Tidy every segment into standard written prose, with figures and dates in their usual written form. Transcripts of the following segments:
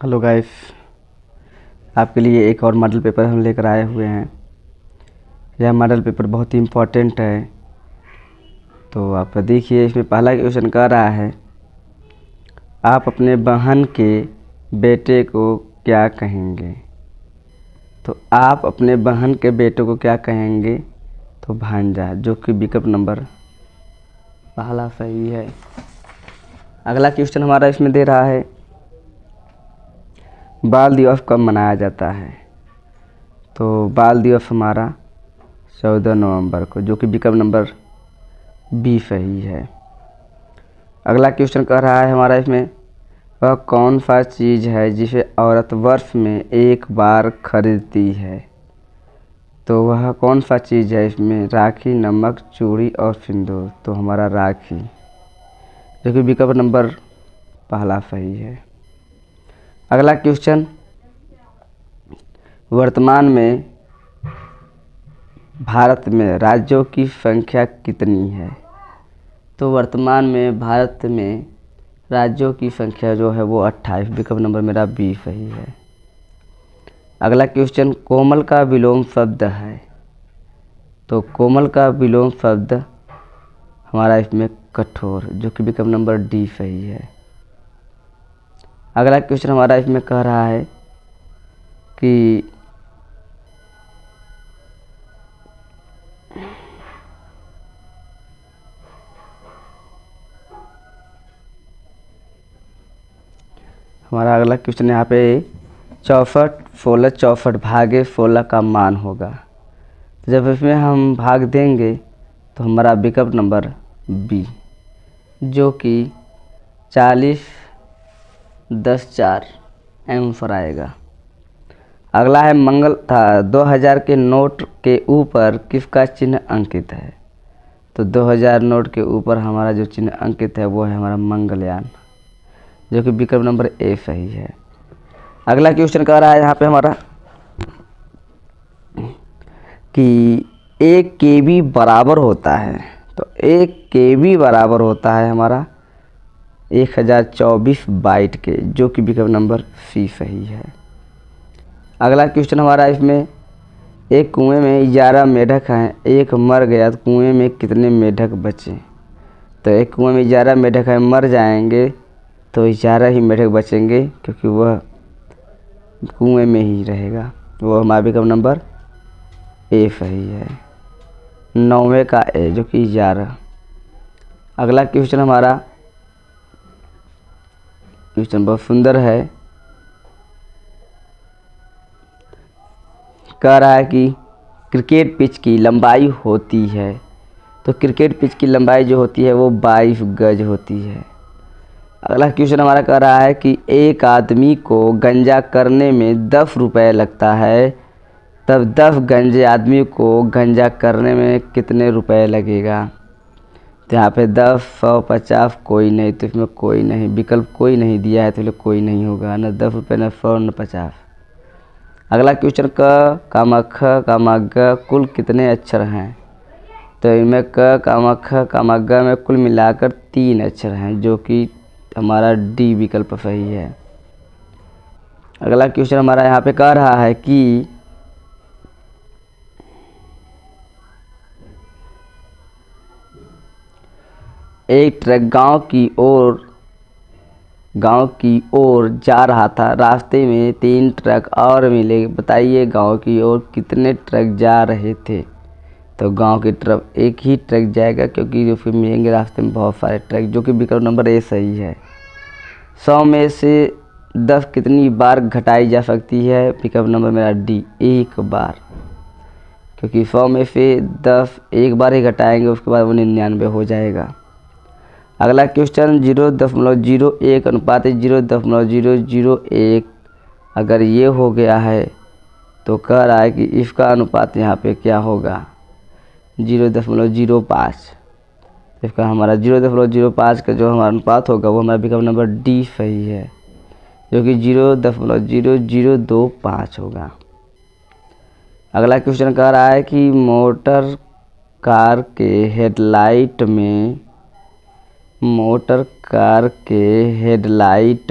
Hello guys, आपके लिए एक और मॉडल पेपर हम लेकर आए हुए हैं। यह मॉडल पेपर बहुत ही इम्पोर्टेंट है। तो आप देखिए, इसमें पहला क्वेश्चन कह रहा है, आप अपने बहन के बेटे को क्या कहेंगे। तो आप अपने बहन के बेटे को क्या कहेंगे, तो भांजा, जो कि विकल्प नंबर पहला सही है। अगला क्वेश्चन हमारा इसमें दे रहा है, बाल दिवस कब मनाया जाता है। तो बाल दिवस हमारा 14 नवंबर को, जो कि विकल्प नंबर बी सही है। अगला क्वेश्चन कह रहा है हमारा इसमें, वह कौन सा चीज़ है जिसे औरत वर्ष में एक बार खरीदती है। तो वह कौन सा चीज़ है इसमें, राखी, नमक, चूड़ी और सिंदूर। तो हमारा राखी, जो कि विकल्प नंबर पहला सही है। अगला क्वेश्चन, वर्तमान में भारत में राज्यों की संख्या कितनी है। तो वर्तमान में भारत में राज्यों की संख्या जो है वो 28, विकल्प नंबर मेरा बी सही है। अगला क्वेश्चन, कोमल का विलोम शब्द है। तो कोमल का विलोम शब्द हमारा इसमें कठोर, जो कि विकल्प नंबर डी सही है। अगला क्वेश्चन हमारा इसमें कह रहा है कि हमारा अगला क्वेश्चन यहाँ पे 64 16 64 भागे 16 का मान होगा। जब इसमें हम भाग देंगे तो हमारा विकल्प नंबर बी, जो कि 40 10 4 आंसर आएगा। अगला है, मंगल था 2000 के नोट के ऊपर किसका चिन्ह अंकित है। तो 2000 नोट के ऊपर हमारा जो चिन्ह अंकित है वो है हमारा मंगलयान, जो कि विकल्प नंबर ए सही है। अगला क्वेश्चन कह रहा है यहाँ पे हमारा कि 1 KB बराबर होता है। तो 1 KB बराबर होता है हमारा 1024 बाइट के, जो कि विकल्प नंबर सी सही है। अगला क्वेश्चन हमारा इसमें, एक कुएं में 11 मेढक हैं, एक मर गया तो कुएं में कितने मेढक बचे। तो एक कुएं में 11 मेढक हैं, मर जाएंगे तो 11 ही मेढक बचेंगे, क्योंकि वह कुएं में ही रहेगा। वो हमारा विकल्प नंबर ए सही है, 9वें का ए, जो कि 11। अगला क्वेश्चन हमारा क्वेश्चन बहुत सुंदर है। कह रहा है कि क्रिकेट पिच की लंबाई होती है। तो क्रिकेट पिच की लंबाई जो होती है वो 22 गज होती है। अगला क्वेश्चन हमारा कह रहा है कि एक आदमी को गंजा करने में 10 रुपये लगता है, तब 10 गंजे आदमी को गंजा करने में कितने रुपए लगेगा। तो यहाँ पे 10 100 50 कोई नहीं, तो इसमें कोई नहीं, विकल्प कोई नहीं दिया है, तो इसलिए कोई नहीं होगा, न 10 रुपये, न 100, न 50। अगला क्वेश्चन, क कामा ख कामा ग कुल कितने अक्षर हैं। तो इनमें क कामा ख कामा ग में कुल मिलाकर 3 अक्षर हैं, जो कि हमारा डी विकल्प सही है। अगला क्वेश्चन हमारा यहाँ पे कह रहा है कि एक ट्रक गांव की ओर जा रहा था। रास्ते में 3 ट्रक और मिले। बताइए गांव की ओर कितने ट्रक जा रहे थे। तो गांव की तरफ एक ही ट्रक जाएगा, क्योंकि जो फिर मिलेंगे रास्ते में बहुत सारे ट्रक, जो कि विकल्प नंबर ए सही है। 100 में से 10 कितनी बार घटाई जा सकती है। विकल्प नंबर मेरा डी, 1 बार, क्योंकि 100 में से 10 एक बार ही घटाएंगे, उसके बाद वो 99 हो जाएगा। अगला क्वेश्चन, 0.01 अनुपात 0.001 अगर ये हो गया है तो कह रहा है कि इसका अनुपात यहाँ पे क्या होगा, 0.05। इसका हमारा 0.05 का जो हमारा अनुपात होगा वो हमारा विकल्प नंबर डी सही है, जो कि 0.0025 होगा। अगला क्वेश्चन कह रहा है कि मोटर कार के हेडलाइट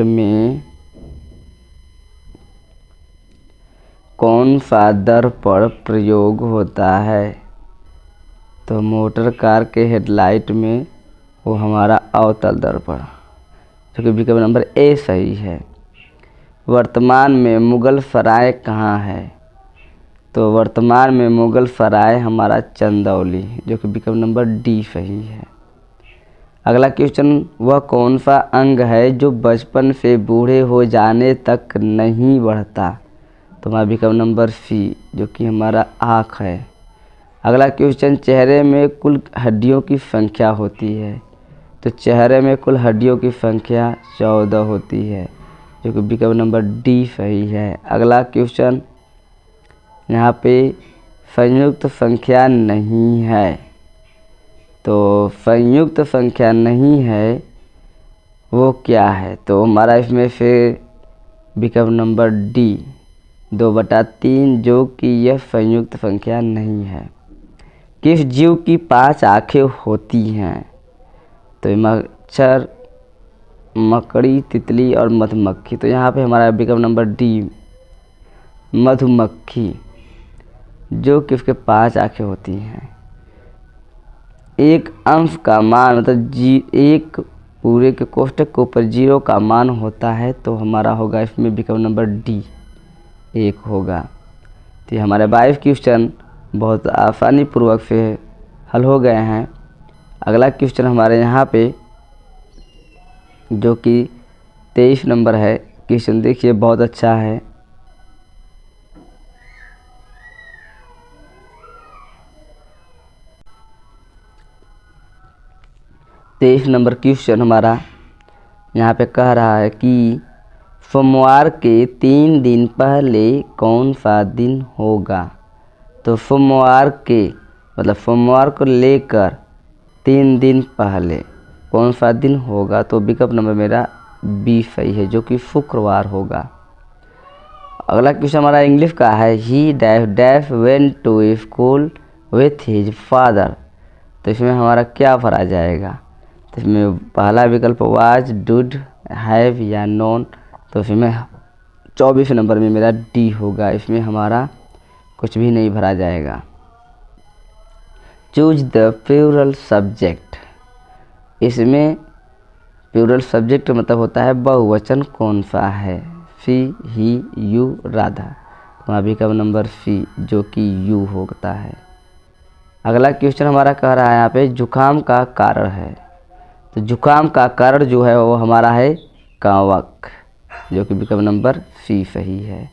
में कौन सा दर्पण प्रयोग होता है? तो मोटर कार के हेडलाइट में वो हमारा अवतल दर्पण, जो कि विकल्प नंबर ए सही है। वर्तमान में मुगल सराय कहाँ है? तो वर्तमान में मुगल सराय हमारा चंदौली, जो कि विकल्प नंबर डी सही है। अगला क्वेश्चन, वह कौन सा अंग है जो बचपन से बूढ़े हो जाने तक नहीं बढ़ता? तो हमारा विकल्प नंबर सी, जो कि हमारा आँख है। अगला क्वेश्चन, चेहरे में कुल हड्डियों की संख्या होती है? तो चेहरे में कुल हड्डियों की संख्या 14 होती है, जो कि विकल्प नंबर डी सही है। अगला क्वेश्चन, यहाँ पे संयुक्त संख्या नहीं है, तो संयुक्त संख्या नहीं है वो क्या है? तो हमारा इसमें से विकल्प नंबर डी 2/3, जो कि यह संयुक्त संख्या नहीं है। किस जीव की 5 आँखें होती हैं? तो मच्छर, मकड़ी, तितली और मधुमक्खी। तो यहाँ पे हमारा विकल्प नंबर डी मधुमक्खी, जो कि उसके 5 आँखें होती हैं। एक अंश का मान मतलब एक पूरे के कोष्ठक के ऊपर 0 का मान होता है, तो हमारा होगा इसमें विकल्प नंबर डी 1 होगा। तो हमारे 22 क्वेश्चन बहुत आसानी पूर्वक से हल हो गए हैं। अगला क्वेश्चन हमारे यहाँ पे जो कि 23 नंबर है, क्वेश्चन देखिए बहुत अच्छा है। तेईस नंबर क्वेश्चन हमारा यहाँ पे कह रहा है कि सोमवार के 3 दिन पहले कौन सा दिन होगा? तो सोमवार के मतलब सोमवार को लेकर 3 दिन पहले कौन सा दिन होगा? तो विकल्प नंबर मेरा बी सही है, जो कि शुक्रवार होगा। अगला क्वेश्चन हमारा इंग्लिश का है, he dash dash went to school with his father. तो इसमें हमारा क्या भरा जाएगा? तो इसमें पहला विकल्प वाज, डूड, हैव या नोन। तो इसमें 24 नंबर में मेरा डी होगा, इसमें हमारा कुछ भी नहीं भरा जाएगा। Choose the plural subject. इसमें प्लूरल सब्जेक्ट मतलब होता है बहुवचन कौन सा है? She, he, you, Radha. वहाँ विकल्प नंबर सी, जो कि यू होता है। अगला क्वेश्चन हमारा कह रहा है यहाँ पे जुकाम का कारण है। तो जुकाम का कारण जो है वो हमारा है कवक, जो कि विकल्प नंबर सी सही है।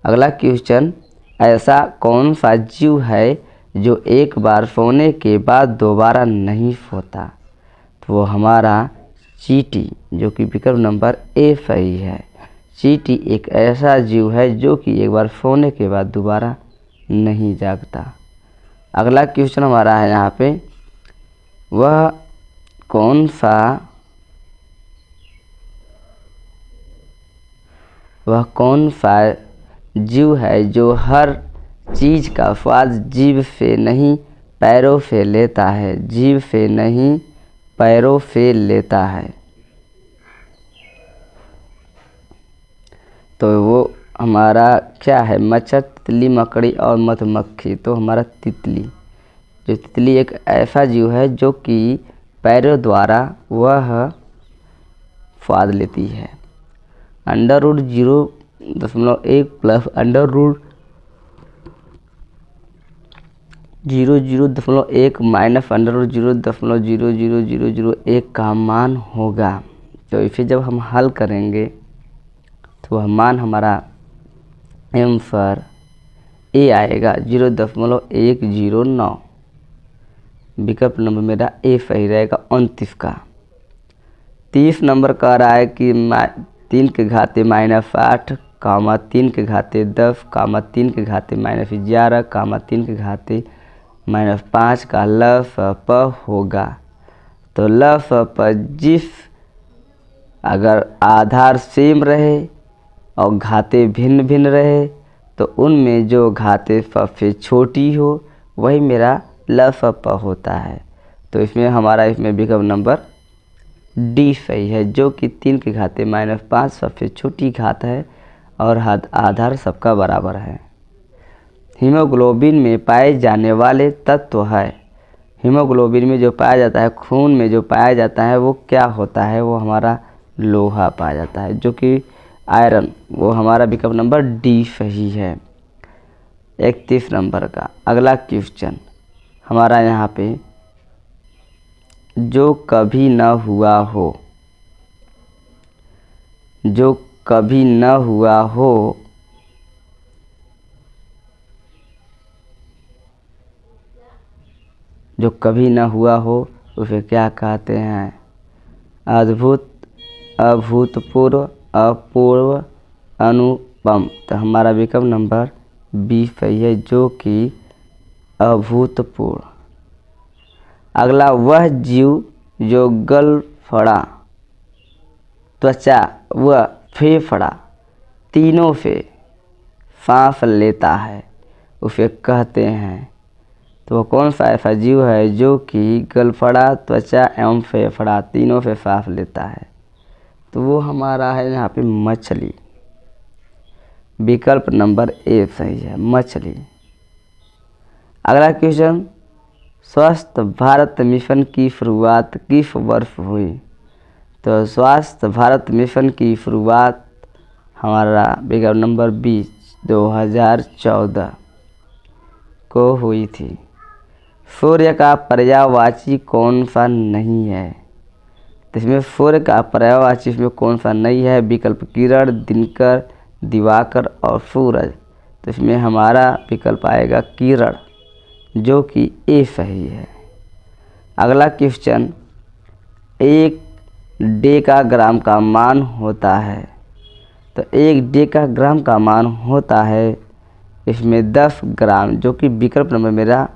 अगला क्वेश्चन, ऐसा कौन सा जीव है जो एक बार सोने के बाद दोबारा नहीं सोता? तो वो हमारा चींटी, जो कि विकल्प नंबर ए सही है। चींटी एक ऐसा जीव है जो कि एक बार सोने के बाद दोबारा नहीं जागता। अगला क्वेश्चन हमारा है यहाँ पे, वह कौन सा जीव है जो हर चीज़ का स्वाद जीभ से नहीं पैरों से लेता है? जीभ से नहीं पैरों से लेता है। तो वो हमारा क्या है? मच्छर, तितली, मकड़ी और मधुमक्खी। तो हमारा तितली, जो तितली एक ऐसा जीव है जो कि पैरों द्वारा वह स्वाद लेती है। Under root 0.1 plus under root 0.1 minus under root 0.00001 का मान होगा। तो इसे जब हम हल करेंगे तो वह मान हमारा आंसर ए आएगा 0.109। विकल्प नंबर मेरा ए सही रहेगा 29 का। 30 नंबर कह रहा है कि 3 के घाते -8, 3 के घाते 10, 3 के घाते -11, 3 के घाते -5 का लसप होगा। तो लसप जिस अगर आधार सेम रहे और घाते भिन्न भिन्न रहे तो उनमें जो घाते सबसे छोटी हो वही मेरा लसप होता है। तो इसमें विकल्प नंबर डी सही है, जो कि 3 के घाते -5 सबसे छोटी घात है और आधार सबका बराबर है। हीमोग्लोबिन में पाए जाने वाले तत्व है। हीमोग्लोबिन में जो पाया जाता है, खून में जो पाया जाता है वो क्या होता है, वो हमारा लोहा पाया जाता है, जो कि आयरन, वो हमारा विकल्प नंबर डी सही है। 31 नंबर का अगला क्वेश्चन हमारा यहाँ पे, जो कभी न हुआ हो, जो कभी न हुआ हो, जो कभी न हुआ हो उसे क्या कहते हैं? अद्भुत, अभूतपूर्व, अपूर्व, अनुपम। तो हमारा विकल्प नंबर बी सही है, जो कि अभूतपूर्व। अगला, वह जीव जो गलफड़ा, त्वचा व फेफड़ा तीनों से सांस लेता है उसे कहते हैं। तो वो कौन सा ऐसा जीव है जो कि गलफड़ा, त्वचा एवं फेफड़ा तीनों से सांस लेता है? तो वो हमारा है यहाँ पे मछली। विकल्प नंबर ए सही है, मछली। अगला क्वेश्चन, स्वस्थ भारत मिशन की शुरुआत किस वर्ष हुई? तो स्वस्थ भारत मिशन की शुरुआत हमारा विकल्प नंबर 2014 को हुई थी। सूर्य का पर्यायवाची कौन सा नहीं है? तो इसमें सूर्य का पर्यायवाची इसमें कौन सा नहीं है? विकल्प किरण, दिनकर, दिवाकर और सूरज। तो इसमें हमारा विकल्प आएगा किरण, जो कि ए सही है। अगला क्वेश्चन, एक डेकाग्राम का मान होता है। तो एक डेकाग्राम का मान होता है इसमें 10 ग्राम, जो कि विकल्प नंबर मेरा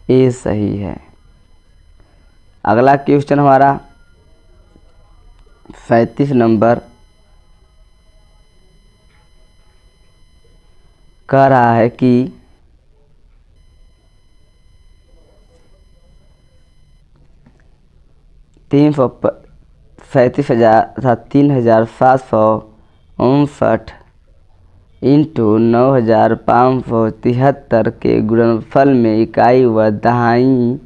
ए सही है। अगला क्वेश्चन हमारा 37 नंबर कह रहा है कि 3,759 इंटू 9,573 के गुणनफल में इकाई व दहाई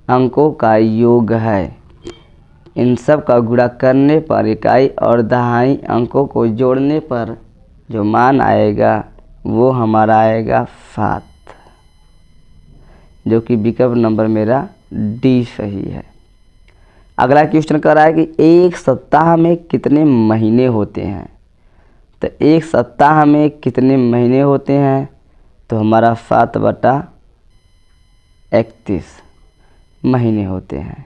अंकों का योग है। इन सब का गुणा करने पर इकाई और दहाई अंकों को जोड़ने पर जो मान आएगा वो हमारा आएगा 7, जो कि विकल्प नंबर मेरा डी सही है। अगला क्वेश्चन कर रहा है कि एक सप्ताह में कितने महीने होते हैं? तो एक सप्ताह में कितने महीने होते हैं? तो हमारा 7/31 महीने होते हैं।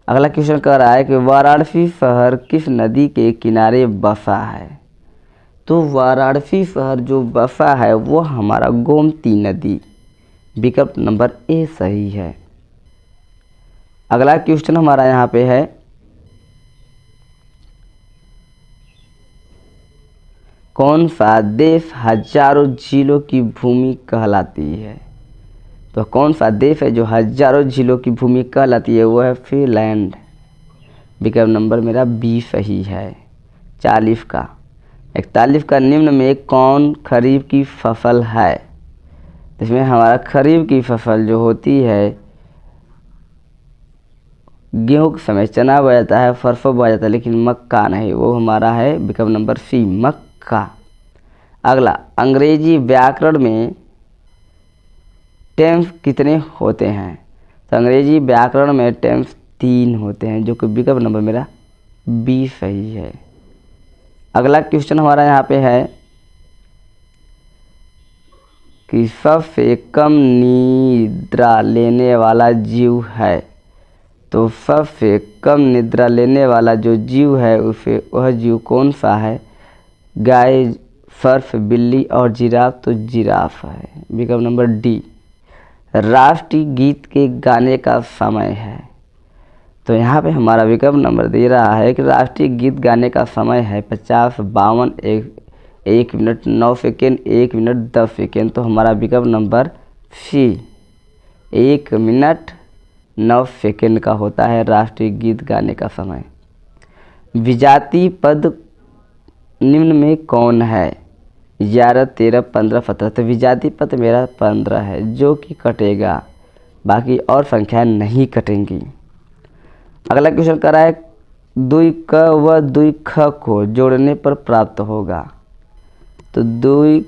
अगला क्वेश्चन कह रहा है कि वाराणसी शहर किस नदी के किनारे बसा है? तो वाराणसी शहर जो बसा है वो हमारा गोमती नदी, विकल्प नंबर ए सही है। अगला क्वेश्चन हमारा यहाँ पे है, कौन सा देश हजारों झीलों की भूमि कहलाती है? तो कौन सा देश है जो हजारों झीलों की भूमि कहलाती है? वो है फिनलैंड, विकल्प नंबर मेरा बी सही है। 41 का 41 का निम्न में कौन खरीफ की फसल है? इसमें हमारा खरीफ की फसल जो होती है, गेहूँ के समय चना बोया जाता है, सरसों बोया जाता है, लेकिन मक्का नहीं, वो हमारा है विकल्प नंबर सी, मक्का। अगला, अंग्रेजी व्याकरण में टेंस कितने होते हैं? तो अंग्रेजी व्याकरण में टेंस 3 होते हैं, जो कि विकल्प नंबर मेरा बी सही है। अगला क्वेश्चन हमारा यहाँ पे है कि सबसे कम निद्रा लेने वाला जीव है। तो सबसे कम निद्रा लेने वाला जो जीव है उसे वह जीव कौन सा है? गाय, सर्प, बिल्ली और जिराफ। तो जिराफ है, विकल्प नंबर डी। राष्ट्रीय गीत के गाने का समय है। तो यहाँ पे हमारा विकल्प नंबर दे रहा है कि राष्ट्रीय गीत गाने का समय है 50, 52, 1 मिनट 9 सेकेंड, 1 मिनट 10 सेकेंड। तो हमारा विकल्प नंबर सी, 1 मिनट 9 सेकेंड का होता है राष्ट्रीय गीत गाने का समय। विजातीय पद निम्न में कौन है? 11, 13, 15, 17। तो विजातीय पद मेरा 15 है जो कि कटेगा, बाकी और संख्याएं नहीं कटेंगी। अगला क्वेश्चन कर रहा है 2 क व 2 ख को जोड़ने पर प्राप्त होगा। तो 2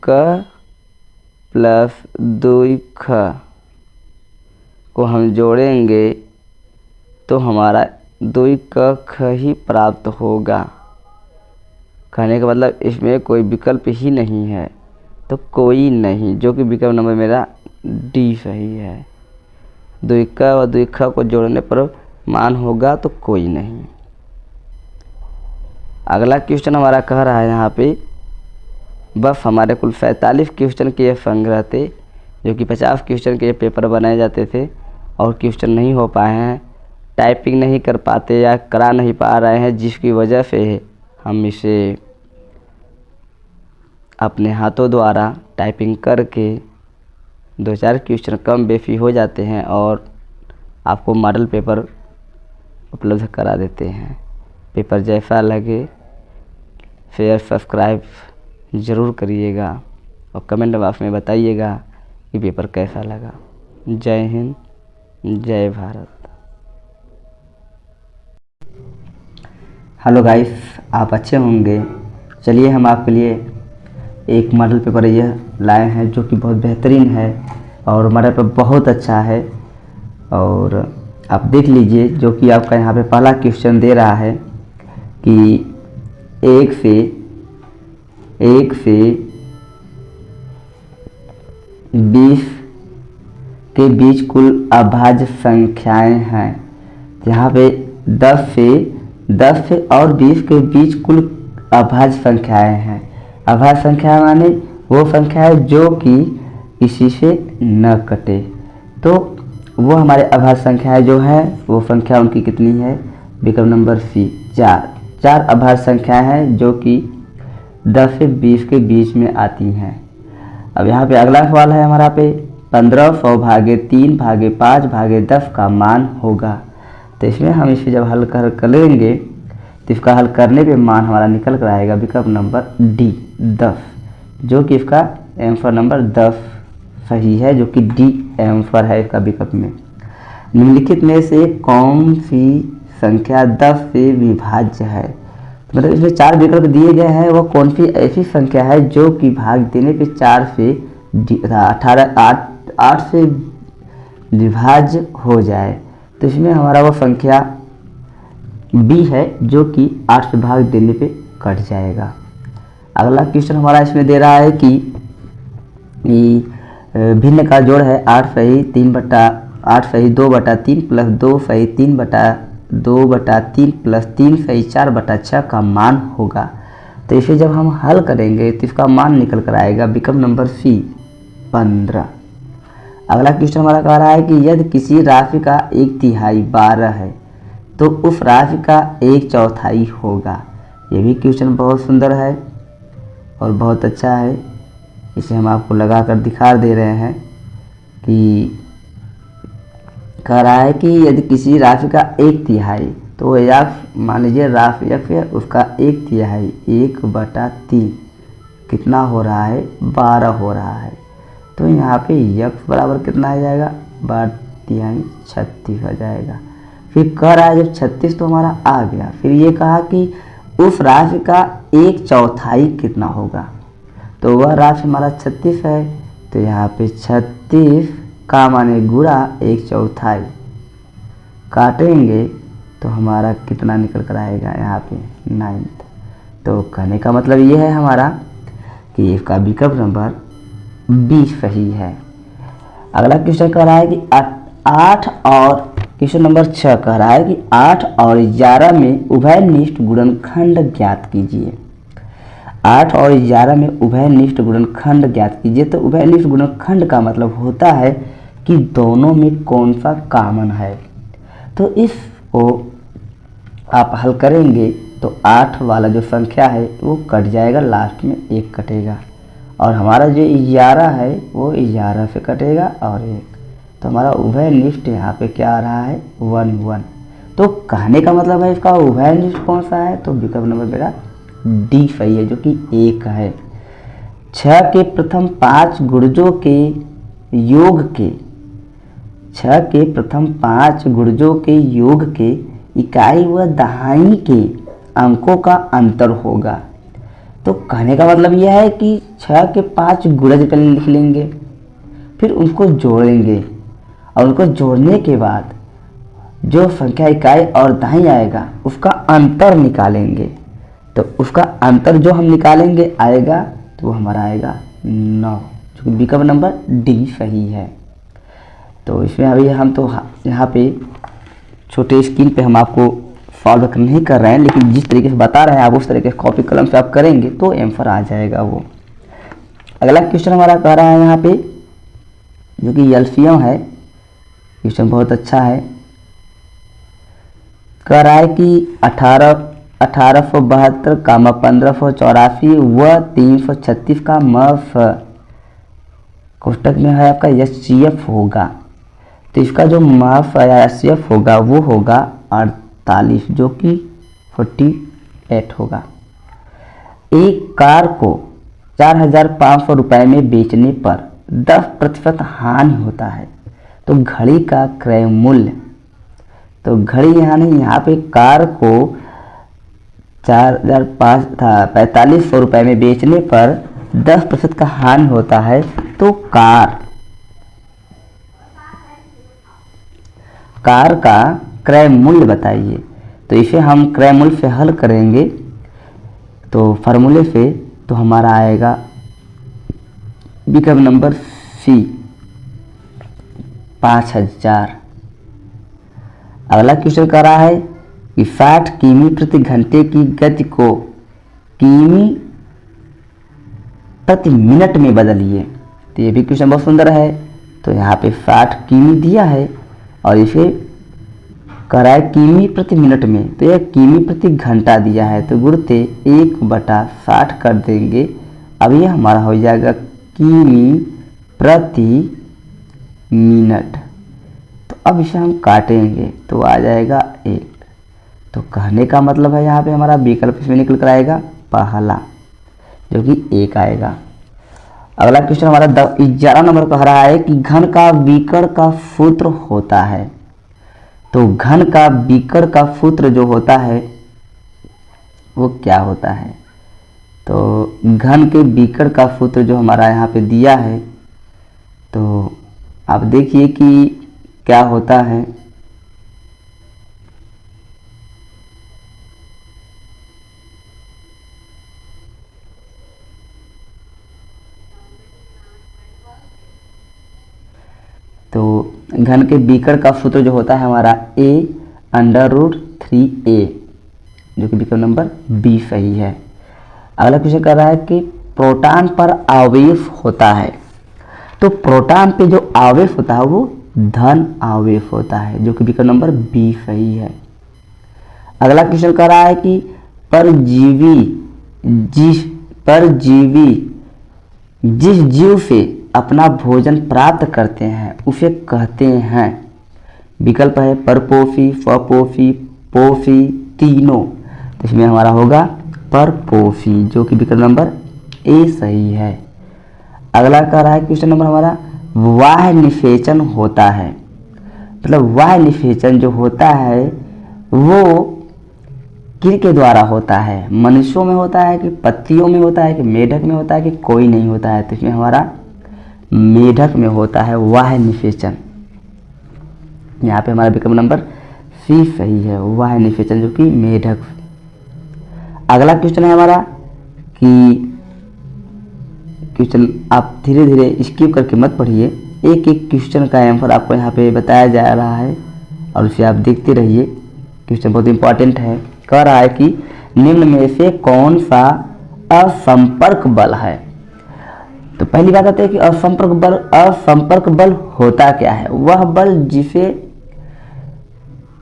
क प्लस 2 ख को हम जोड़ेंगे तो हमारा 2 क ख ही प्राप्त होगा। कहने का मतलब इसमें कोई विकल्प ही नहीं है, तो कोई नहीं, जो कि विकल्प नंबर मेरा डी सही है। 2 क और 2 ख को जोड़ने पर मान होगा तो कोई नहीं। अगला क्वेश्चन हमारा कह रहा है यहाँ पे बस हमारे कुल 45 क्वेश्चन के ये संग्रह थे, जो कि 50 क्वेश्चन के ये पेपर बनाए जाते थे और क्वेश्चन नहीं हो पाए हैं, टाइपिंग नहीं कर पाते या करा नहीं पा रहे हैं, जिसकी वजह से हम इसे अपने हाथों द्वारा टाइपिंग करके 2-4 क्वेश्चन कम बेसी हो जाते हैं और आपको मॉडल पेपर उपलब्ध करा देते हैं। पेपर जैसा लगे शेयर सब्सक्राइब ज़रूर करिएगा और कमेंट बॉक्स में बताइएगा कि पेपर कैसा लगा। जय हिंद, जय भारत। हेलो गाइस, आप अच्छे होंगे। चलिए हम आपके लिए एक मॉडल पेपर यह लाए हैं जो कि बहुत बेहतरीन है और मॉडल पेपर बहुत अच्छा है। और आप देख लीजिए, जो कि आपका यहाँ पे पहला क्वेश्चन दे रहा है कि 1 से 20 के बीच कुल अभाज्य संख्याएं हैं। यहाँ पे 10 से और 20 के बीच कुल अभाज्य संख्याएं हैं। अभाज्य संख्या माने वो संख्या है जो कि किसी से न कटे। तो वो हमारे अभाज्य संख्याएं जो है वो संख्या उनकी कितनी है? विकल्प नंबर सी 4 अभाज्य संख्याएं हैं जो कि 10 से 20 के बीच में आती हैं। अब यहाँ पे अगला सवाल है हमारा पे 1500 भागे 3 भागे 5 भागे 10 का मान होगा। तो इसमें हम इसे जब हल कर लेंगे तो इसका हल करने पे मान हमारा निकल कर आएगा विकल्प नंबर डी 10, जो कि इसका आंसर नंबर 10 सही है, जो कि डी आंसर है इसका विकल्प में। निम्नलिखित में से कौन सी संख्या 10 से विभाज्य है? मतलब इसमें 4 विकल्प दिए गए हैं, वो कौन सी ऐसी संख्या है जो कि भाग देने पे 4 से 8 से विभाज्य हो जाए। तो इसमें हमारा वो संख्या बी है जो कि 8 से भाग देने पे कट जाएगा। अगला क्वेश्चन हमारा इसमें दे रहा है कि भिन्न का जोड़ है 8 सही 2/3 प्लस 2 सही 3/2/3 प्लस 3 सही 4/6 का मान होगा। तो इसे जब हम हल करेंगे तो इसका मान निकल कर आएगा विकल्प नंबर सी 15। अगला क्वेश्चन हमारा कह रहा है कि यदि किसी राशि का 1/3 12 है तो उस राशि का 1/4 होगा। ये भी क्वेश्चन बहुत सुंदर है और बहुत अच्छा है। इसे हम आपको लगा कर दिखा दे रहे हैं कि कह रहा है कि यदि किसी राशि का 1/3, तो यक्ष मान लीजिए राशि यक्ष है, उसका 1/3 1/3 कितना हो रहा है? 12 हो रहा है। तो यहाँ पे यक्ष बराबर कितना आ जाएगा? 12 36 हो जाएगा। फिर कह रहा है जब 36 तो हमारा आ गया, फिर ये कहा कि उस राशि का 1/4 कितना होगा? तो वह राशि हमारा 36 है। तो यहाँ पे 36 का माने गुणा 1/4 काटेंगे तो हमारा कितना निकल कर आएगा? यहाँ पे 9। तो कहने का मतलब ये है हमारा कि इसका विकल्प नंबर बी सही है। अगला क्वेश्चन कह रहा है कि 8 और क्वेश्चन नंबर 6 कह रहा है कि 8 और 11 में उभयनिष्ठ गुणनखंड ज्ञात कीजिए। 8 और 11 में उभयनिष्ठ गुणनखंड ज्ञात कीजिए। तो उभयनिष्ठ गुणनखंड का मतलब होता है कि दोनों में कौन सा कॉमन है। तो इसको आप हल करेंगे तो 8 वाला जो संख्या है वो कट जाएगा, लास्ट में 1 कटेगा, और हमारा जो 11 है वो 11 से कटेगा और 1। तो हमारा उभयनिष्ठ यहाँ पे क्या आ रहा है? 1 1। तो कहने का मतलब है इसका उभयनिष्ठ कौन सा है? तो विकल्प नंबर मेरा डी सही है, जो कि 1 है। 6 के प्रथम 5 गुणजों के योग के 6 के प्रथम 5 गुणजों के योग के इकाई व दहाई के अंकों का अंतर होगा। तो कहने का मतलब यह है कि 6 के 5 गुणज पहले लिख लेंगे, फिर उनको जोड़ेंगे और उनको जोड़ने के बाद जो संख्या इकाई और दहाई आएगा उसका अंतर निकालेंगे। तो उसका अंतर जो हम निकालेंगे आएगा तो वो हमारा आएगा 9, जो कि विकल्प नंबर डी सही है। तो इसमें अभी हम तो यहाँ पे छोटे स्क्रीन पे हम आपको सॉल्व नहीं कर रहे हैं, लेकिन जिस तरीके से बता रहे हैं आप उस तरीके से कॉपी कलम से आप करेंगे तो आंसर आ जाएगा वो। अगला क्वेश्चन हमारा कह रहा है यहाँ पे, जो कि एलसीएम है। क्वेश्चन बहुत अच्छा है। कह रहा है कि 1872 का 1584 व 336 का मफ कोष्टक में है आपका एचसीएफ होगा। तो इसका जो माफ या एचसीएफ होगा वो होगा 48, जो कि 48 होगा। एक कार को 4500 रुपये में बेचने पर 10% हानि होता है, तो घड़ी का क्रय मूल्य, तो घड़ी यहाँ नहीं, यहाँ पे कार को 4500 रुपये में बेचने पर 10% का हानि होता है, तो कार का क्रय मूल्य बताइए। तो इसे हम क्रय मूल्य से हल करेंगे तो फार्मूले से, तो हमारा आएगा विकल्प नंबर सी 5000। अगला क्वेश्चन कर रहा है कि 60 किमी प्रति घंटे की गति को किमी प्रति मिनट में बदलिए। तो ये भी क्वेश्चन बहुत सुंदर है। तो यहाँ पे 60 किमी दिया है और इसे कह रहा है किमी प्रति मिनट में, तो यह किमी प्रति घंटा दिया है, तो गुणते 1/60 कर देंगे। अब ये हमारा हो जाएगा किमी प्रति मिनट। तो अब इसे हम काटेंगे तो आ जाएगा 1। तो कहने का मतलब है यहाँ पे हमारा विकल्प इसमें निकल कर आएगा पहला, जो कि 1 आएगा। अगला क्वेश्चन हमारा 11 नंबर कह रहा है कि घन का विकर्ण का सूत्र होता है। तो घन का विकर्ण का सूत्र जो होता है वो क्या होता है? तो घन के विकर्ण का सूत्र जो हमारा यहाँ पे दिया है, तो आप देखिए कि क्या होता है। तो घन के विकर्ण का सूत्र जो होता है हमारा a√3a, जो कि विकल्प नंबर बी सही है। अगला क्वेश्चन कर रहा है कि प्रोटॉन पर आवेश होता है। तो प्रोटॉन पे जो आवेश होता है वो धन आवेश होता है, जो कि विकल्प नंबर बी सही है। अगला क्वेश्चन कर रहा है कि परजीवी जिस जीव से अपना भोजन प्राप्त करते हैं उसे कहते हैं। विकल्प है परपोषी, स्वपोषी, पोषी, तीनों। तो इसमें हमारा होगा परपोषी, जो कि विकल्प नंबर ए सही है। अगला कह रहा है क्वेश्चन नंबर हमारा वाह्य निषेचन होता है। मतलब वाह्य निषेचन जो होता है वो किसके द्वारा होता है? मनुष्यों में होता है कि पत्तियों में होता है कि मेढक में होता है कि कोई नहीं होता है? तो इसमें हमारा मेढक में होता है वाह्य निषेचन। यहाँ पे हमारा विकल्प नंबर सी सही है, वाह्य निषेचन, जो कि मेढक। अगला क्वेश्चन है हमारा कि क्वेश्चन आप धीरे धीरे स्किप करके मत पढ़िए, एक एक क्वेश्चन का आंसर आपको यहाँ पे बताया जा रहा है और उसे आप देखते रहिए। क्वेश्चन बहुत इंपॉर्टेंट है। कह रहा है कि निम्न में से कौन सा असंपर्क बल है? तो पहली बात आती है कि असंपर्क बल होता क्या है? वह बल जिसे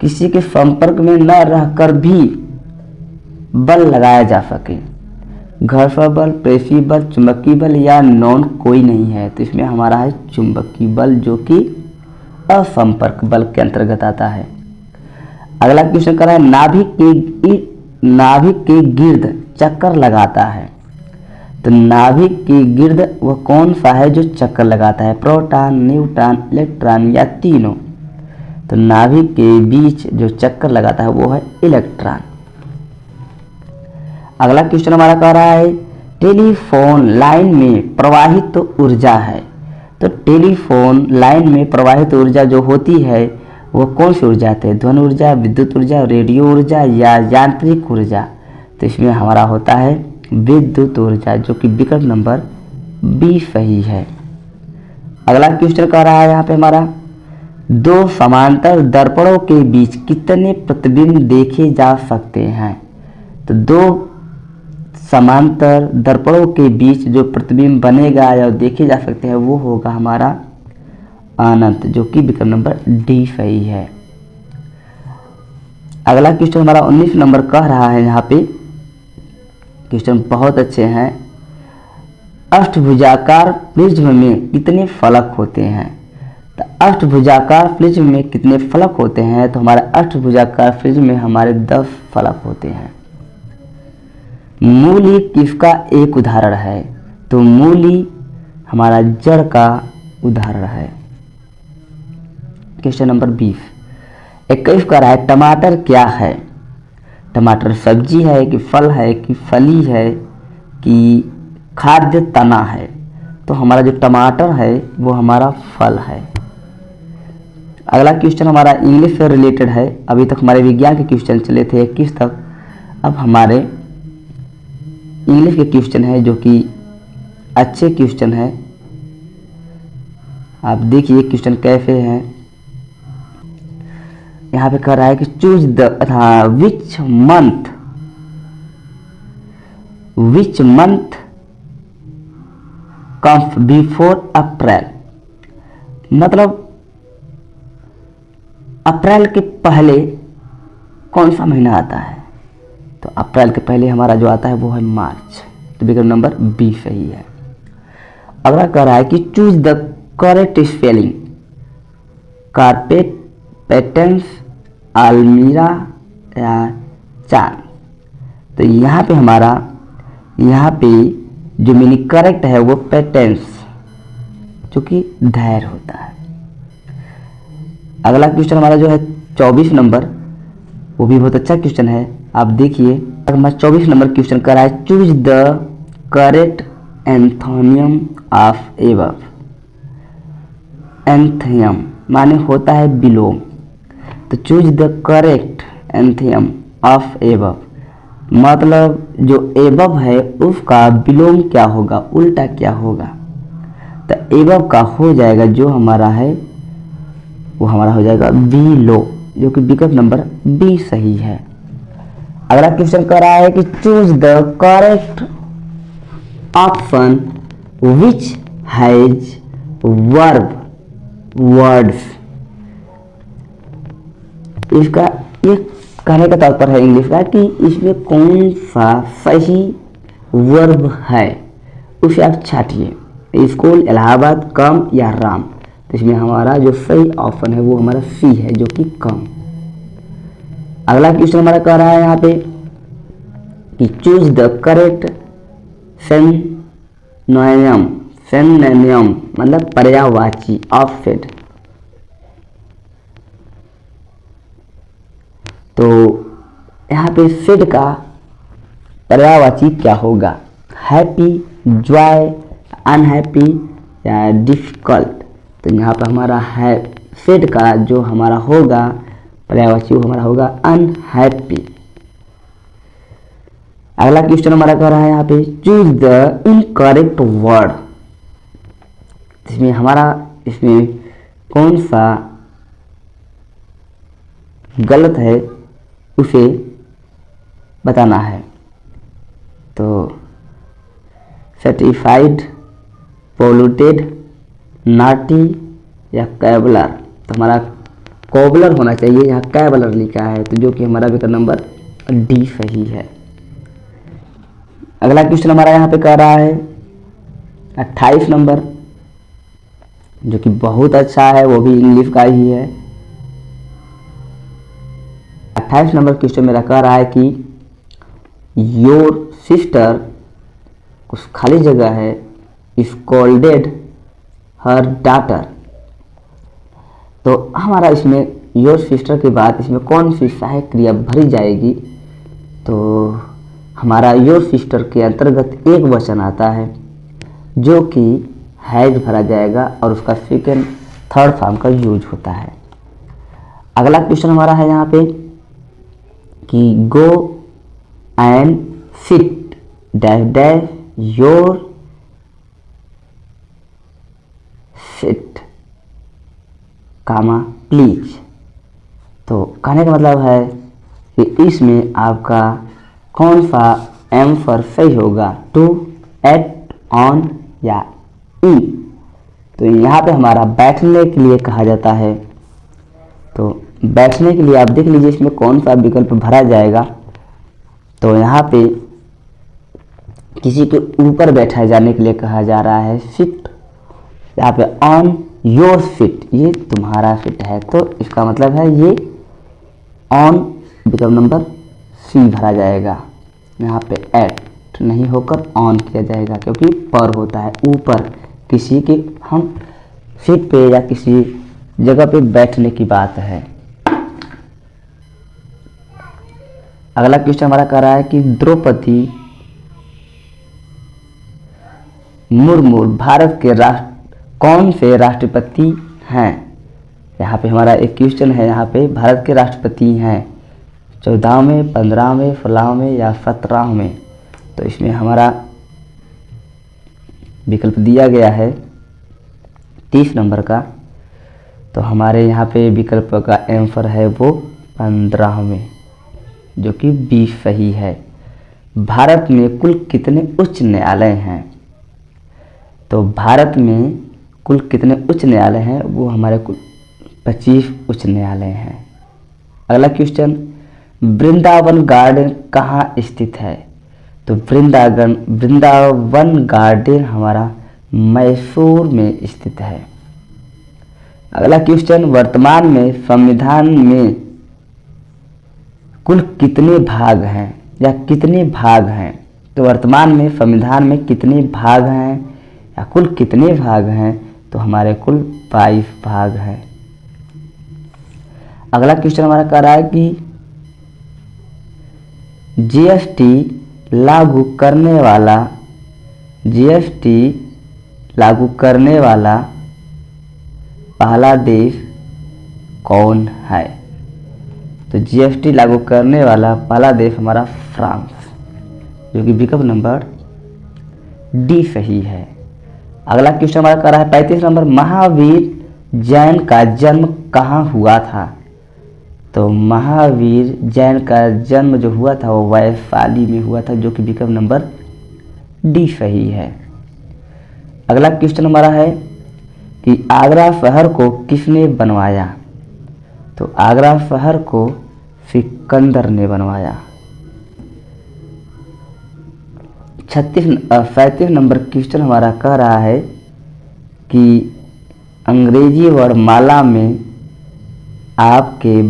किसी के संपर्क में न रहकर भी बल लगाया जा सके। घर्षण बल, प्रेषी बल, चुंबकीय बल या नॉन कोई नहीं है। तो इसमें हमारा है चुंबकीय बल, जो कि असंपर्क बल के अंतर्गत आता है। अगला क्वेश्चन कर रहा है नाभिक के गिर्द चक्कर लगाता है। तो नाभिक की गिर्द वह कौन सा है जो चक्कर लगाता है? प्रोटॉन, न्यूट्रॉन, इलेक्ट्रॉन या तीनों? तो नाभिक के बीच जो चक्कर लगाता है वो है इलेक्ट्रॉन। अगला क्वेश्चन हमारा कह रहा है टेलीफोन लाइन में प्रवाहित तो ऊर्जा है। तो टेलीफोन लाइन में प्रवाहित ऊर्जा जो होती है वो कौन सी ऊर्जा है? ध्वनि ऊर्जा, विद्युत ऊर्जा, रेडियो ऊर्जा या यांत्रिक ऊर्जा? तो इसमें हमारा होता है विद्युत ऊर्जा, जो कि विकल्प नंबर बी सही है। अगला क्वेश्चन कह रहा है यहाँ पे हमारा दो समांतर दर्पणों के बीच कितने प्रतिबिंब देखे जा सकते हैं? तो दो समांतर दर्पणों के बीच जो प्रतिबिंब बनेगा या देखे जा सकते हैं वो होगा हमारा अनंत, जो कि विकल्प नंबर डी सही है। अगला क्वेश्चन हमारा 19 नंबर कह रहा है, यहाँ पे क्वेश्चन बहुत अच्छे हैं। अष्टभुजाकार प्रिज्म में कितने फलक होते हैं? तो अष्टभुजाकार प्रिज्म में कितने फलक होते हैं? तो हमारे अष्टभुजाकार प्रिज्म में हमारे 10 फलक होते हैं। मूली किसका एक उदाहरण है? तो मूली हमारा जड़ का उदाहरण है। क्वेश्चन नंबर 20 21 का रहा है टमाटर क्या है? टमाटर सब्जी है कि फल है कि फली है कि खाद्य तना है? तो हमारा जो टमाटर है वो हमारा फल है। अगला क्वेश्चन हमारा इंग्लिश से रिलेटेड है। अभी तक हमारे विज्ञान के क्वेश्चन चले थे 21 तक, अब हमारे इंग्लिश के क्वेश्चन है जो कि अच्छे क्वेश्चन है। आप देखिए क्वेश्चन कैसे हैं। यहाँ पे कह रहा है कि choose the which month comes before April? मतलब अप्रैल के पहले कौन सा महीना आता है? तो अप्रैल के पहले हमारा जो आता है वो है मार्च। तो विकल्प नंबर बी सही है। अगला कह रहा है कि choose the correct spelling carpet, patience, अलमीरा या चांद? तो यहाँ पे हमारा जो मीनिंग करेक्ट है वो पेटेंस, जो कि धैर्य होता है। अगला क्वेश्चन हमारा जो है 24 नंबर, वो भी बहुत अच्छा क्वेश्चन है। आप देखिए हमारा 24 नंबर क्वेश्चन कर रहा है choose the correct antonym of above. Antonym माने होता है विलोम। तो choose the correct antonym of above मतलब जो एबव है उसका विलोम क्या होगा, उल्टा क्या होगा? तो एबव का हो जाएगा जो हमारा है वो हमारा हो जाएगा बिलो, जो कि विकल्प नंबर बी सही है। अगला क्वेश्चन कह रहा है कि choose the correct option which has verb words. इसका ये कहने का तात्पर्य है इंग्लिश का कि इसमें कौन सा सही वर्ब है, उसे आप छाटिए। स्कूल, इलाहाबाद, कम या राम? तो इसमें हमारा जो सही ऑप्शन है वो हमारा सी है, जो कि कम। अगला क्वेश्चन हमारा कह रहा है यहाँ पे कि चूज द करेक्ट सिनोनिम मतलब पर्यायवाची ऑफ फेड। तो यहाँ पे फेड का पर्यायवाची क्या होगा? हैप्पी, जॉय, अनहैप्पी या डिफिकल्ट? तो यहाँ पर हमारा है फेड का जो हमारा होगा पर्यायवाची वो हमारा होगा अनहैप्पी। अगला क्वेश्चन हमारा कह रहा है यहाँ पे चूज द इनकरेक्ट वर्ड। इसमें कौन सा गलत है उसे बताना है। तो सर्टिफाइड, पोल्यूटेड, नाटी या कैबलर? तो हमारा कोबलर होना चाहिए, यहाँ कैबलर लिखा है, तो जो कि हमारा विकल्प नंबर डी सही है। अगला क्वेश्चन हमारा यहाँ पे कह रहा है 28 नंबर, जो कि बहुत अच्छा है, वो भी इंग्लिश का ही है। 28 नंबर क्वेश्चन मेरा कह रहा है कि योर सिस्टर, उस खाली जगह है, स्कोल्डेड हर डॉटर। तो हमारा इसमें योर सिस्टर के बाद इसमें कौन सी सहायक क्रिया भरी जाएगी? तो हमारा योर सिस्टर के अंतर्गत एक वचन आता है जो कि हैज भरा जाएगा और उसका सेकेंड थर्ड फॉर्म का यूज होता है। अगला क्वेश्चन हमारा है यहाँ पे कि go and sit dash dash your sit comma please. तो कहने का मतलब है कि इसमें आपका कौन सा एम्फर सही होगा, टू, एट, ऑन या इन। तो यहाँ पे हमारा बैठने के लिए कहा जाता है। तो बैठने के लिए आप देख लीजिए इसमें कौन सा विकल्प भरा जाएगा। तो यहाँ पे किसी के ऊपर बैठाए जाने के लिए कहा जा रहा है सिट, यहाँ पे ऑन योर सीट, ये तुम्हारा सीट है। तो इसका मतलब है ये ऑन विकल्प नंबर सी भरा जाएगा। यहाँ पे एट नहीं होकर ऑन किया जाएगा क्योंकि पर होता है ऊपर, किसी के हम सीट पे या किसी जगह पे बैठने की बात है। अगला क्वेश्चन हमारा कह रहा है कि द्रौपदी मुर्मू भारत के कौन से राष्ट्रपति हैं? यहाँ पे हमारा एक क्वेश्चन है, यहाँ पे भारत के राष्ट्रपति हैं 14वें, 15वें, 16वें या 17वें। तो इसमें हमारा विकल्प दिया गया है 30 नंबर का। तो हमारे यहाँ पे विकल्प का आंसर है वो 15वें, जो कि 20 सही है। भारत में कुल कितने उच्च न्यायालय हैं? तो भारत में कुल कितने उच्च न्यायालय हैं? वो हमारे कुल 25 उच्च न्यायालय हैं। अगला क्वेश्चन, वृंदावन गार्डन कहाँ स्थित है? तो वृंदावन गार्डन हमारा मैसूर में स्थित है। अगला क्वेश्चन, वर्तमान में संविधान में कुल कितने भाग हैं या कितने भाग हैं? तो वर्तमान में संविधान में कितने भाग हैं या कुल कितने भाग हैं? तो हमारे कुल 22 भाग हैं। अगला क्वेश्चन हमारा कह रहा है कि जीएसटी लागू करने वाला पहला देश कौन है? तो जीएसटी लागू करने वाला पहला देश हमारा फ्रांस, जो कि विकल्प नंबर डी सही है। अगला क्वेश्चन हमारा कर रहा है 35 नंबर, महावीर जैन का जन्म कहाँ हुआ था? तो महावीर जैन का जन्म जो हुआ था वो वैशाली में हुआ था, जो कि विकल्प नंबर डी सही है। अगला क्वेश्चन हमारा है कि आगरा शहर को किसने बनवाया? तो आगरा शहर को सिकंदर ने बनवाया। 37 नंबर क्वेश्चन हमारा कह रहा है कि अंग्रेजी वर्णमाला में आपके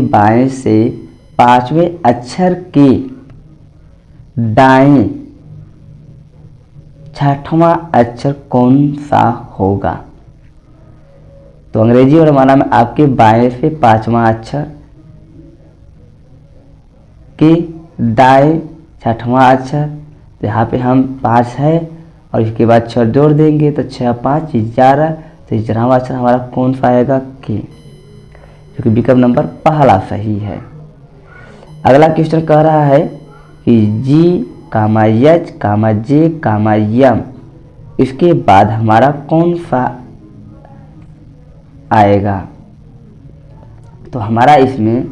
बाएं से 5वें अक्षर के दाएं 6वां अक्षर कौन सा होगा? तो अंग्रेजी वर्णमाला में आपके बाएं से 5वां अक्षर के दाएं 6वां अक्षर, यहाँ पे हम 5 है और इसके बाद 6 जोड़ देंगे तो 6 5 11, तो 11वां अक्षर हमारा कौन सा आएगा? के, जो कि विकल्प नंबर पहला सही है। अगला क्वेश्चन कह रहा है कि जी कामा एच कामा जे कामा यम, इसके बाद हमारा कौन सा आएगा? तो हमारा इसमें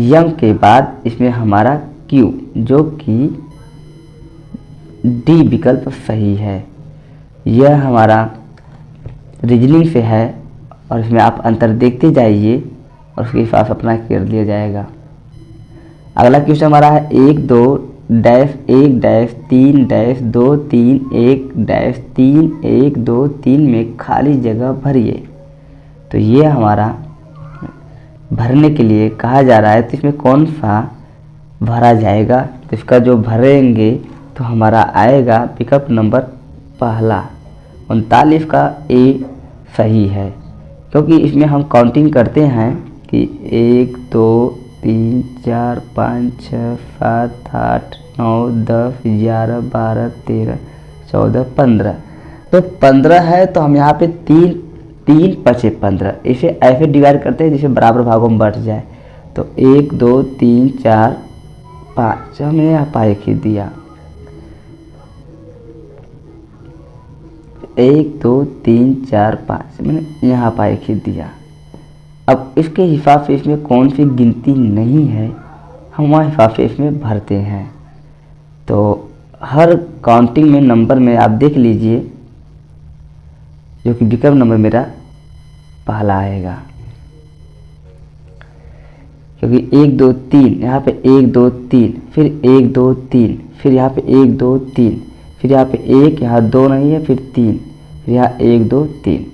यम के बाद इसमें हमारा क्यू, जो कि डी विकल्प सही है। यह हमारा रीजनिंग से है और इसमें आप अंतर देखते जाइए और उसके हिसाब से अपना कर लिया जाएगा। अगला क्वेश्चन हमारा है 1 2 डैश 1 डैश 3 डैश 2 3 1 डैश 3 1 2 3 में खाली जगह भरिए। तो ये हमारा भरने के लिए कहा जा रहा है, तो इसमें कौन सा भरा जाएगा? तो इसका जो भरेंगे तो हमारा आएगा विकल्प नंबर पहला 39 का ए सही है, क्योंकि इसमें हम काउंटिंग करते हैं कि 1 2 3 4 5 6 7 8 9 10 11 12 13 14 15। तो 15 है, तो हम यहाँ पे 3 3 5 15 इसे ऐसे डिवाइड करते हैं जिसे बराबर भागों में बढ़ जाए। तो 1 2 3 4 5 हमने यहाँ पाए खींच दिया, 1 2 3 4 5 मैंने यहाँ पाए खींच दिया। अब इसके हिसाब से इसमें कौन सी गिनती नहीं है, हम वहाँ हिसाब से इसमें भरते हैं। तो हर काउंटिंग में नंबर में आप देख लीजिए, जो कि विकल्प नंबर मेरा पहला आएगा, क्योंकि 1 2 3 यहाँ पे 1 2 3 फिर 1 2 3 फिर यहाँ पे 1 2 3 फिर यहाँ पे 1, यहाँ 2 नहीं है, फिर 3, फिर यहाँ 1 2 3।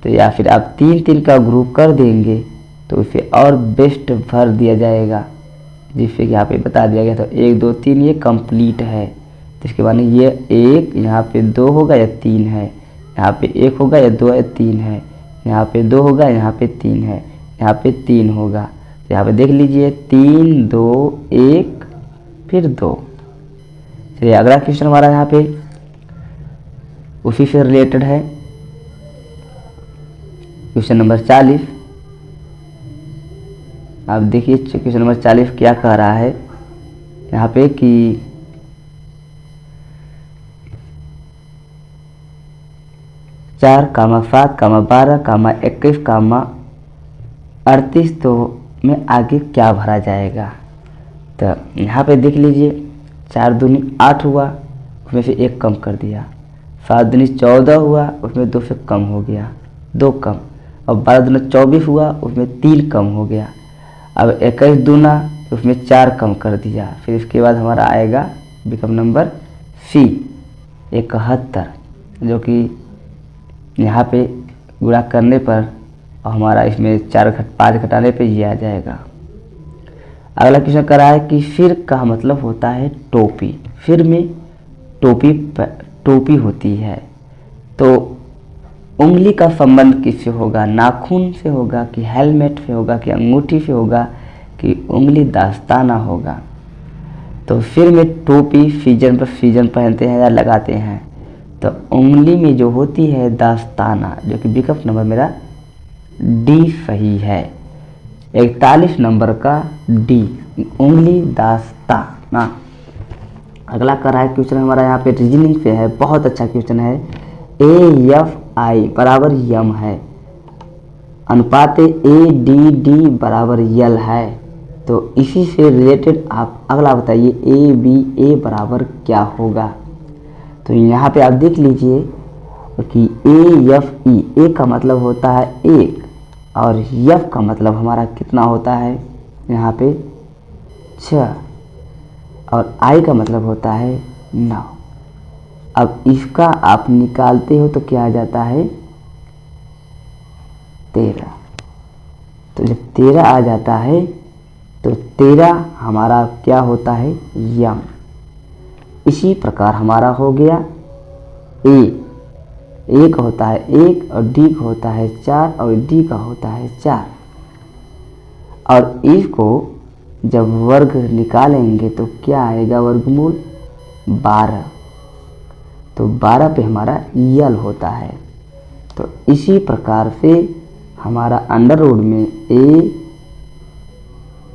तो या फिर आप 3 3 का ग्रुप कर देंगे तो इसे और बेस्ट भर दिया जाएगा, जिससे कि यहाँ पे बता दिया गया। तो 1 2 3 ये कंप्लीट है, तो इसके बाद ये 1 यहाँ पे 2 होगा या 3 है, यहाँ पे 1 होगा या 2 या 3 है, यहाँ पे 2 होगा, यहाँ पे 3 है, यहाँ पे 3 होगा। तो यहाँ पे देख लीजिए 3 2 1 फिर 2। चलिए अगला क्वेश्चन हमारा यहाँ पे उसी से रिलेटेड है, क्वेश्चन नंबर 40। आप देखिए क्वेश्चन नंबर 40 क्या कह रहा है यहाँ पे कि 4, 7, 12, 21, 38 तो में आगे क्या भरा जाएगा? तो यहाँ पे देख लीजिए 4 दूनी 8 हुआ, उसमें से 1 कम कर दिया। 7 दूनी 14 हुआ, उसमें 2 से कम हो गया, 2 कम। और 12 दूना 24 हुआ, उसमें 3 कम हो गया। अब 21 दूना, उसमें 4 कम कर दिया। फिर इसके बाद हमारा आएगा विकल्प नंबर सी 71, जो कि यहाँ पे गुणा करने पर और हमारा इसमें 5 घटाने पे ये आ जाएगा। अगला क्वेश्चन कर रहा है कि फिर का मतलब होता है टोपी। फिर में टोपी होती है, तो उंगली का संबंध किससे होगा? नाखून से होगा कि हेलमेट से होगा कि अंगूठी से होगा कि उंगली दास्ताना होगा? तो फिर में टोपी सीजन पर सीजन पहनते हैं या लगाते हैं, तो उंगली में जो होती है दास्ताना, जो कि विकल्प नंबर मेरा डी सही है, 41 नंबर का डी, उंगली दास्ताना। अगला कर रहा है क्वेश्चन हमारा यहाँ पे रीजनिंग पे है, बहुत अच्छा क्वेश्चन है। AFI बराबर यम है, अनुपात ADD बराबर यल है, तो इसी से रिलेटेड आप अगला बताइए ABA बराबर क्या होगा? तो यहाँ पे आप देख लीजिए कि AFE, ए का मतलब होता है 1 और F का मतलब हमारा कितना होता है यहाँ पे 6 और I का मतलब होता है 9। अब इसका आप निकालते हो तो क्या आ जाता है 13। तो जब 13 आ जाता है तो 13 हमारा क्या होता है यम। इसी प्रकार हमारा हो गया ए का होता है 1 और डी का होता है 4 और डी का होता है 4। और इसको जब वर्ग निकालेंगे तो क्या आएगा वर्गमूल 12, तो 12 पे हमारा यल होता है। तो इसी प्रकार से हमारा अंडर रूट में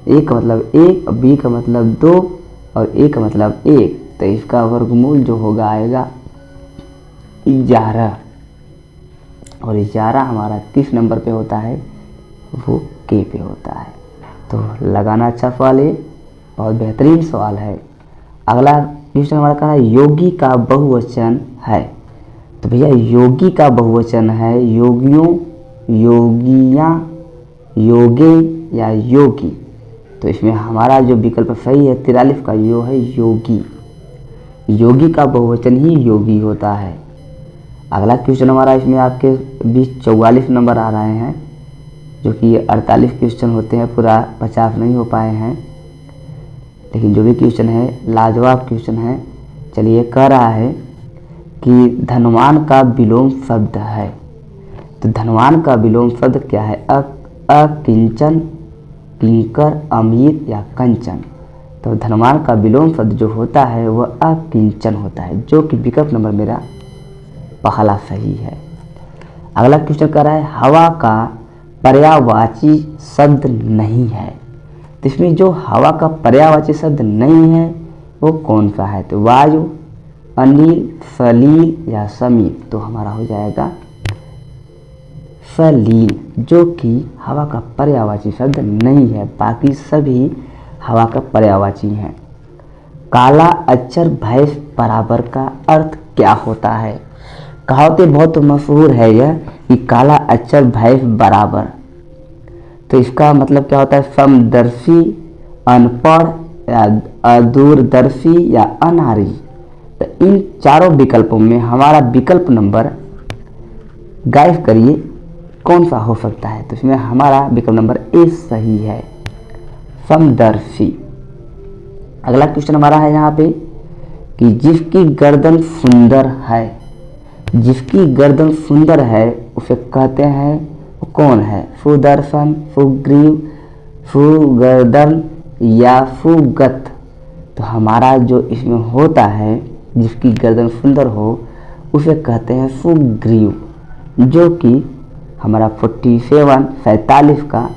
ए का मतलब 1 और बी का मतलब 2 और ए का मतलब 1, तो इसका वर्गमूल जो होगा आएगा 11। और 11 हमारा किस नंबर पे होता है? वो के पे होता है। तो लगाना अच्छा सवाल है, बहुत बेहतरीन सवाल है। अगला क्वेश्चन हमारा कहा है योगी का बहुवचन है। तो भैया योगी का बहुवचन है योगियों, योगियाँ, योगे या योगी। तो इसमें हमारा जो विकल्प सही है 43 का यो है योगी। योगी का बहुवचन ही योगी होता है। अगला क्वेश्चन हमारा इसमें आपके 44 नंबर आ रहे हैं जो कि 48 क्वेश्चन होते हैं, पूरा 50 नहीं हो पाए हैं, लेकिन जो भी क्वेश्चन है लाजवाब क्वेश्चन है। चलिए, कह रहा है कि धनवान का विलोम शब्द है। तो धनवान का विलोम शब्द क्या है? अकिंचन, किंकर, अमीर या कंचन। तो धनवान का विलोम शब्द जो होता है वह अकिंचन होता है, जो कि विकल्प नंबर मेरा पहला सही है। अगला क्वेश्चन कह रहा है हवा का पर्यायवाची शब्द नहीं है। तो इसमें जो हवा का पर्यायवाची शब्द नहीं है वो कौन सा है? तो वायु, अनिल, सलील या समीर। तो हमारा हो जाएगा सलील, जो कि हवा का पर्यायवाची शब्द नहीं है, बाकी सभी हवा का पर्यायवाची हैं। काला अक्षर भैंस बराबर का अर्थ क्या होता है? कहावतें बहुत मशहूर है यह कि काला अक्षर भैंस बराबर। तो इसका मतलब क्या होता है? समदर्शी, अनपढ़ या अदूरदर्शी या अनारी। तो इन चारों विकल्पों में हमारा विकल्प नंबर गाइस करिए कौन सा हो सकता है? तो इसमें हमारा विकल्प नंबर ए सही है, समदर्शी। अगला क्वेश्चन हमारा है यहाँ पे कि जिसकी गर्दन सुंदर है, जिसकी गर्दन सुंदर है उसे कहते हैं वो कौन है? सुदर्शन, सुग्रीव, सुगर्दन या सुगत। तो हमारा जो इसमें होता है जिसकी गर्दन सुंदर हो उसे कहते हैं सुग्रीव, जो कि हमारा 47 का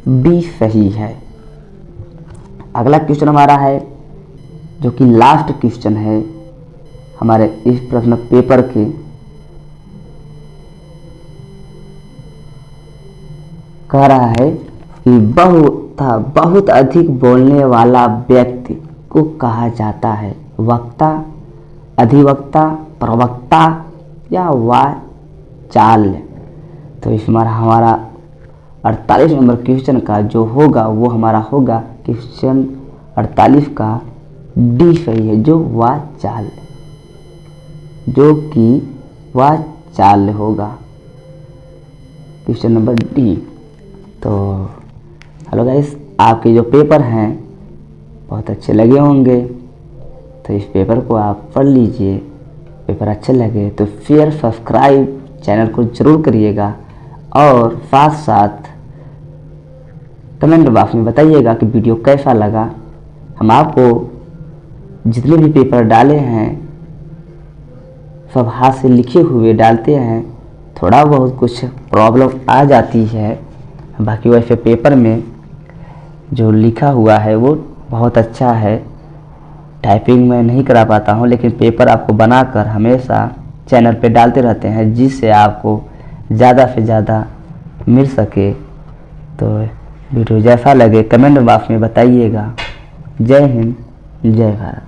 बी सही है। अगला क्वेश्चन हमारा है जो कि लास्ट क्वेश्चन है हमारे इस प्रश्न पेपर के। कह रहा है कि बहुत अधिक बोलने वाला व्यक्ति को कहा जाता है? वक्ता, अधिवक्ता, प्रवक्ता या वाचाल्य। तो इसमें हमारा 48 नंबर क्वेश्चन का जो होगा वो हमारा होगा क्वेश्चन 48 का डी सही है, जो वाचाल्य, जो कि वाचाल्य होगा क्वेश्चन नंबर डी। तो हेलो गाइस, आपके जो पेपर हैं बहुत अच्छे लगे होंगे, तो इस पेपर को आप पढ़ लीजिए। पेपर अच्छे लगे तो शेयर, सब्सक्राइब चैनल को ज़रूर करिएगा और साथ साथ कमेंट बॉक्स में बताइएगा कि वीडियो कैसा लगा। हम आपको जितने भी पेपर डाले हैं सब हाथ से लिखे हुए डालते हैं, थोड़ा बहुत कुछ प्रॉब्लम आ जाती है, बाकी वैसे पेपर में जो लिखा हुआ है वो बहुत अच्छा है। टाइपिंग में नहीं करा पाता हूँ, लेकिन पेपर आपको बनाकर हमेशा चैनल पे डालते रहते हैं, जिससे आपको ज़्यादा से ज़्यादा मिल सके। तो वीडियो जैसा लगे कमेंट बॉक्स में बताइएगा। जय हिंद, जय भारत।